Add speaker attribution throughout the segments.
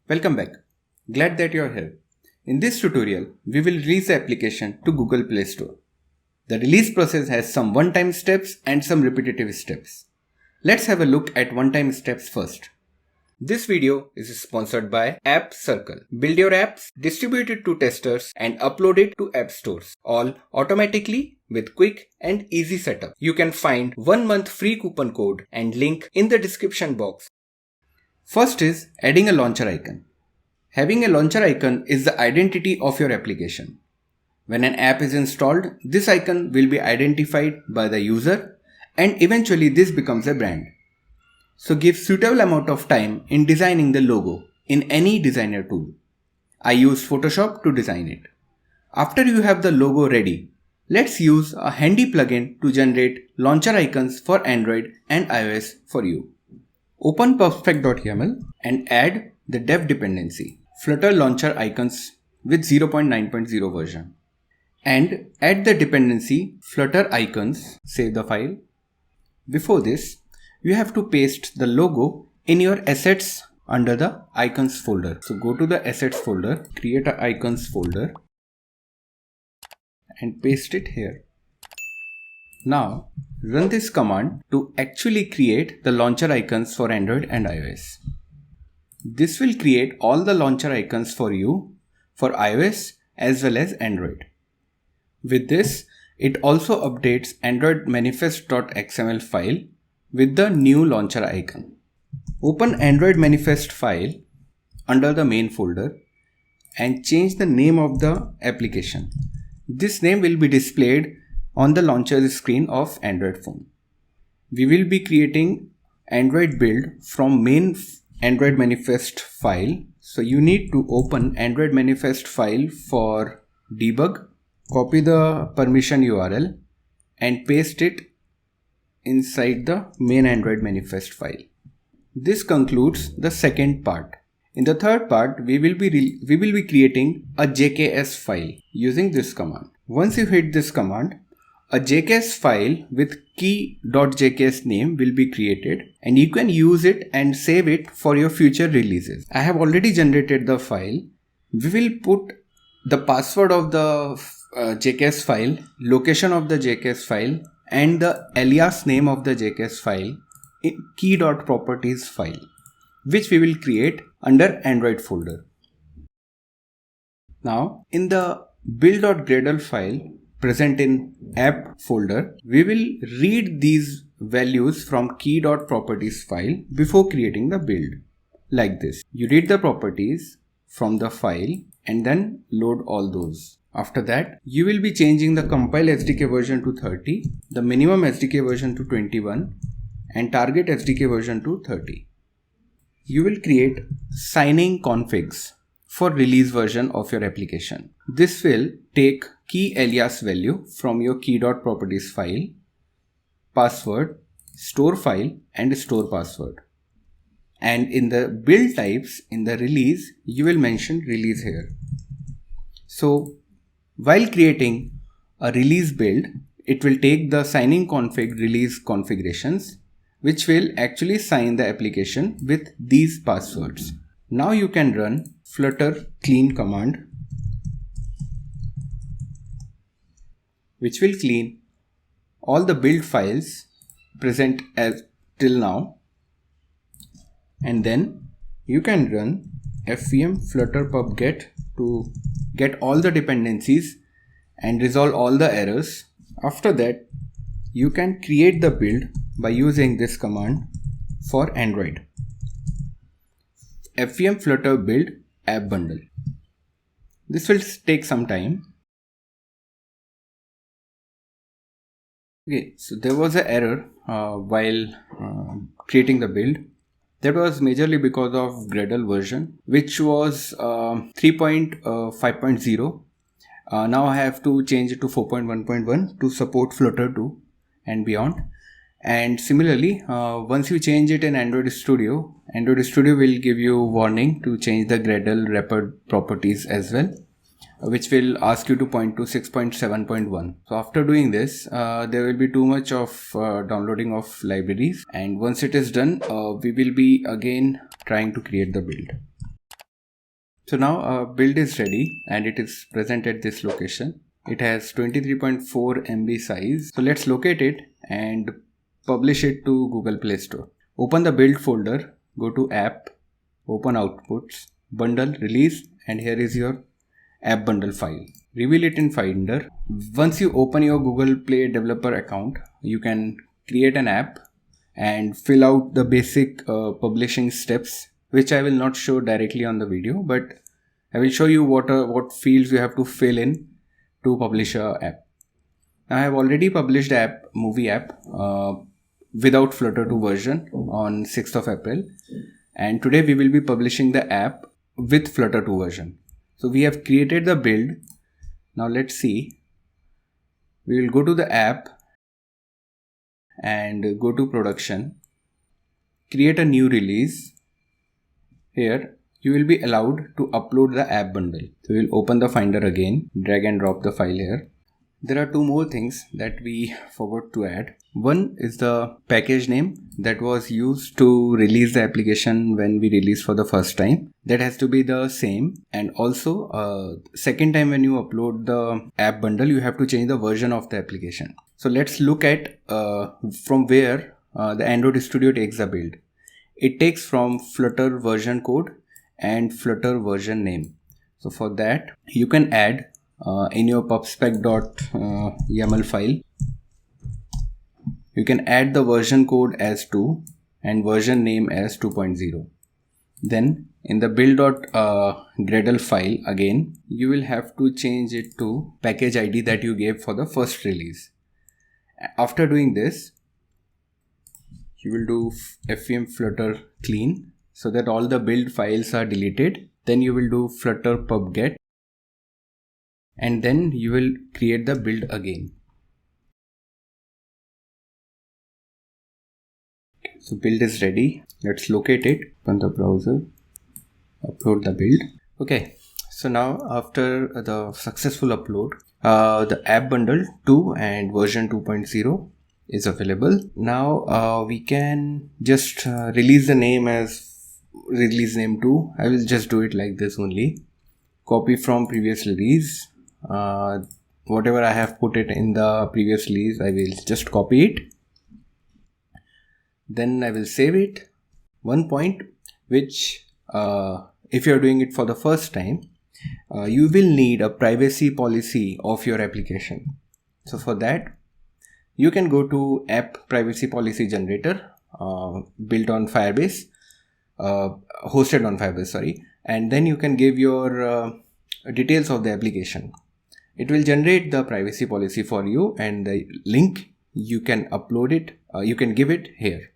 Speaker 1: Welcome back. Glad that you're here. In this tutorial, we will release the application to Google Play Store. The release process has some one-time steps and some repetitive steps. Let's have a look at one-time steps first. This video is sponsored by App Circle. Build your apps, distribute it to testers and upload it to app stores, all automatically with quick and easy setup. You can find 1 month free coupon code and link in the description box. First is adding a launcher icon. Having a launcher icon is the identity of your application. When an app is installed, this icon will be identified by the user and eventually this becomes a brand. So give suitable amount of time in designing the logo in any designer tool. I use Photoshop to design it. After you have the logo ready, let's use a handy plugin to generate launcher icons for Android and iOS for you. Open Perfect.yaml and add the dev dependency, Flutter launcher icons with 0.9.0 version. And add the dependency Flutter icons, save the file. Before this, you have to paste the logo in your assets under the icons folder. So go to the assets folder, create an icons folder and paste it here. Now run this command to actually create the launcher icons for Android and iOS. This will create all the launcher icons for you for iOS as well as Android. With this, it also updates Android manifest.xml file with the new launcher icon. Open Android manifest file under the main folder and change the name of the application. This name will be displayed on the launcher screen of Android phone. We will be creating Android build from main Android manifest file. So you need to open Android manifest file for debug, copy the permission URL and paste it inside the main Android manifest file. This concludes the second part. In the third part, we will be creating a JKS file using this command. Once you hit this command, a JKS file with key.jks name will be created and you can use it and save it for your future releases. I have already generated the file. We will put the password of the JKS file, location of the JKS file and the alias name of the JKS file in key.properties file, which we will create under Android folder. Now in the build.gradle file present in app folder, we will read these values from key.properties file before creating the build. Like this. You read the properties from the file and then load all those. After that, you will be changing the compile SDK version to 30, the minimum SDK version to 21 and target SDK version to 30. You will create signing configs for release version of your application. This will take key alias value from your key.properties file, password, store file and store password. And in the build types in the release, you will mention release here. So while creating a release build, it will take the signing config release configurations, which will actually sign the application with these passwords. Now you can run flutter clean command, which will clean all the build files present as till now. And then you can run fvm flutter pub get to get all the dependencies and resolve all the errors. After that, you can create the build by using this command for Android. fvm flutter build app bundle. This will take some time. Okay, so there was an error while creating the build. That was majorly because of Gradle version, which was 3.5.0. Now I have to change it to 4.1.1 to support Flutter 2 and beyond. And similarly, once you change it in Android Studio will give you warning to change the Gradle wrapper properties as well, which will ask you to point to 6.7.1. So after doing this, there will be too much of downloading of libraries, and once it is done, we will be again trying to create the build. So now our build is ready and it is present at this location. It has 23.4 MB size. So let's locate it and publish it to Google Play Store. Open the build folder, go to app, open outputs, bundle, release, and here is your app bundle file. Reveal it in Finder. Once you open your Google Play developer account, you can create an app and fill out the basic publishing steps, which I will not show directly on the video, but I will show you what fields you have to fill in to publish a app. Now, I have already published movie app without Flutter 2 version on 6th of April, and today we will be publishing the app with Flutter 2 version. So we have created the build. Now let's see. We will go to the app and go to production, create a new release. Here you will be allowed to upload the app bundle. So we'll open the Finder again, drag and drop the file here. There are two more things that we forgot to add. One is the package name that was used to release the application when we released for the first time. That has to be the same. And also second time when you upload the app bundle, you have to change the version of the application. So let's look at from where the Android Studio takes the build. It takes from Flutter version code and Flutter version name. So for that, you can add in your pubspec.yaml file, you can add the version code as 2 and version name as 2.0. Then in the build.gradle file again, you will have to change it to package ID that you gave for the first release. After doing this, you will do fvm flutter clean so that all the build files are deleted. Then you will do flutter pub-get and then you will create the build again. So build is ready. Let's locate it, open the browser, upload the build. Okay, so now after the successful upload, the app bundle 2 and version 2.0 is available. Now we can just release the name as release name 2. I will just do it like this only. Copy from previous release. Whatever I have put it in the previous release, I will just copy it. Then I will save it. One point which if you are doing it for the first time, you will need a privacy policy of your application. So for that, you can go to app privacy policy generator built on Firebase, hosted on Firebase, sorry, and then you can give your details of the application. It will generate the privacy policy for you, and the link you can upload it, you can give it here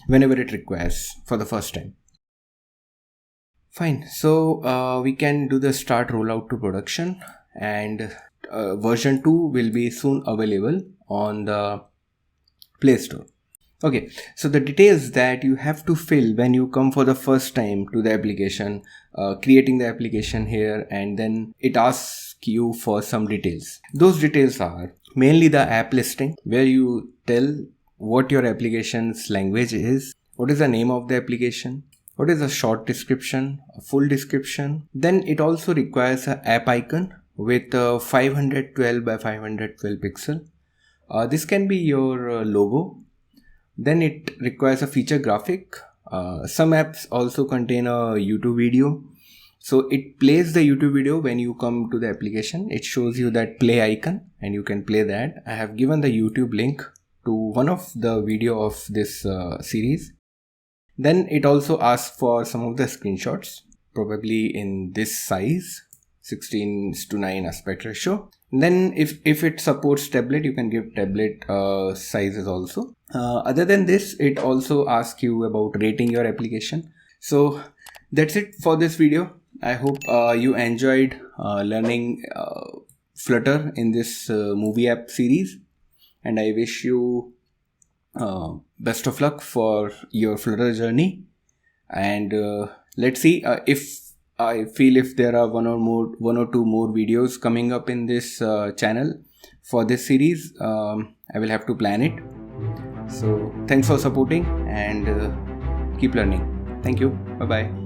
Speaker 1: whenever it requires for the first time. Fine, so we can do the start rollout to production, and version 2 will be soon available on the Play Store. Okay, so the details that you have to fill when you come for the first time to the application, creating the application here, and then it asks you for some details. Those details are mainly the app listing, where you tell what your application's language is, what is the name of the application, what is a short description, a full description. Then it also requires an app icon with 512 by 512 pixel. This can be your logo. Then it requires a feature graphic. Some apps also contain a YouTube video. So it plays the YouTube video when you come to the application. It shows you that play icon and you can play that. I have given the YouTube link to one of the video of this series. Then it also asks for some of the screenshots, probably in this size, 16:9 aspect ratio. And then if it supports tablet, you can give tablet sizes also. Other than this, it also asks you about rating your application. So that's it for this video. I hope you enjoyed learning Flutter in this movie app series, and I wish you best of luck for your Flutter journey. And let's see if I feel if there are one or two more videos coming up in this channel for this series. I will have to plan it. So thanks for supporting and keep learning. Thank you. Bye bye.